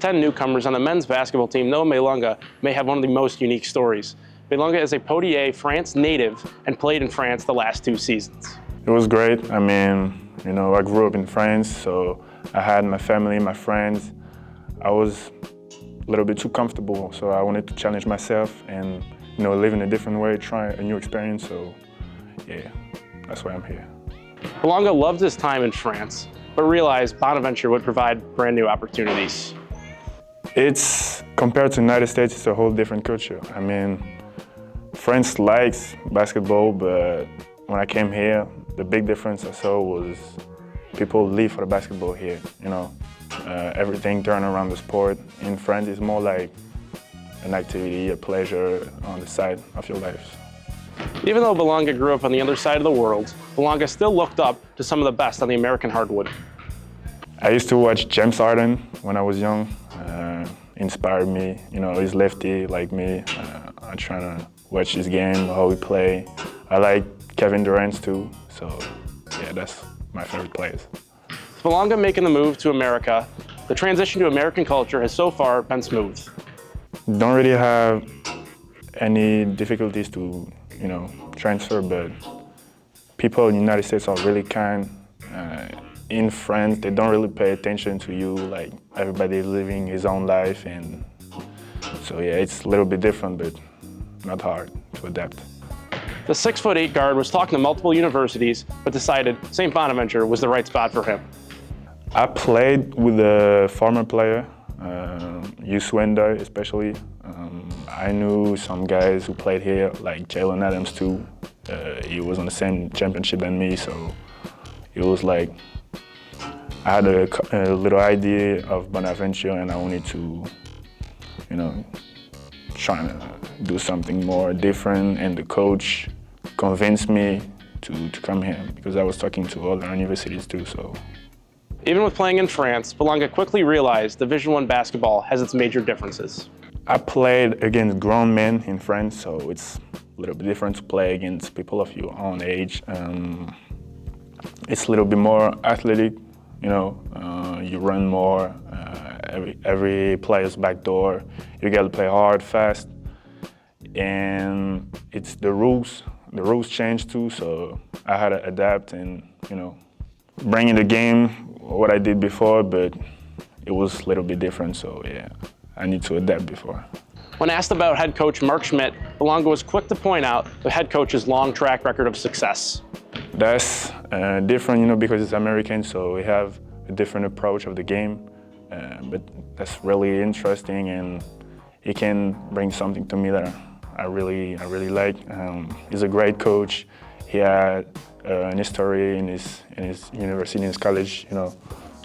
10 newcomers on the men's basketball team, Noah Bolanga may have one of the most unique stories. Bolanga is a Poitiers, France native and played in France the last 2 seasons. It was great. I mean, I grew up in France, so I had my family, my friends. I was a little bit too comfortable, so I wanted to challenge myself and, live in a different way, try a new experience. So, yeah, that's why I'm here. Bolanga loved his time in France, but realized Bonaventure would provide brand new opportunities. Compared to the United States, it's a whole different culture. I mean, France likes basketball, but when I came here, the big difference I saw was people live for the basketball here, Everything turned around the sport. In France, it's more like an activity, a pleasure on the side of your life. Even though Bolanga grew up on the other side of the world, Bolanga still looked up to some of the best on the American hardwood. I used to watch James Harden when I was young. Inspired me, he's lefty like me. I'm trying to watch his game, how he play. I like Kevin Durant too, so yeah, that's my favorite players. With Bolanga making the move to America, the transition to American culture has so far been smooth. Don't really have any difficulties to, transfer, but people in the United States are really kind. In France, they don't really pay attention to you, like everybody's living his own life, and so yeah, it's a little bit different, but not hard to adapt. The 6'8" guard was talking to multiple universities, but decided St. Bonaventure was the right spot for him. I played with a former player, Youssou and Ndoye especially. I knew some guys who played here, like Jaylen Adams too. He was on the same championship than me, so it was like I had a little idea of Bonaventure, and I wanted to, try to do something more different, and the coach convinced me to come here because I was talking to other universities too. So, even with playing in France, Bolanga quickly realized Division I basketball has its major differences. I played against grown men in France, so it's a little bit different to play against people of your own age. It's a little bit more athletic, you run more. Every player's backdoor. You got to play hard, fast, and it's the rules. The rules change too, so I had to adapt and bring in the game what I did before, but it was a little bit different. So yeah, I need to adapt before. When asked about head coach Mark Schmidt, Bolanga was quick to point out the head coach's long track record of success. That's different, because it's American, so we have a different approach of the game. But that's really interesting, and he can bring something to me that I really like. He's a great coach. He had an history in his university, in his college,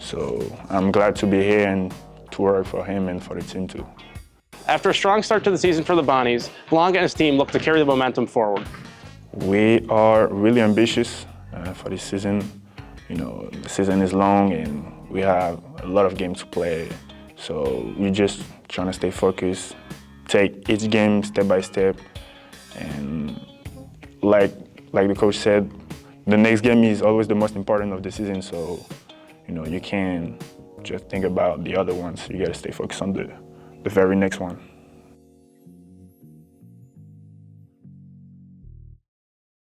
So I'm glad to be here and to work for him and for the team too. After a strong start to the season for the Bonnies, Bolanga and his team look to carry the momentum forward. We are really ambitious for this season. The season is long and we have a lot of games to play. So we're just trying to stay focused, take each game step by step. And like the coach said, the next game is always the most important of the season. So, you can't just think about the other ones. You got to stay focused on the very next one.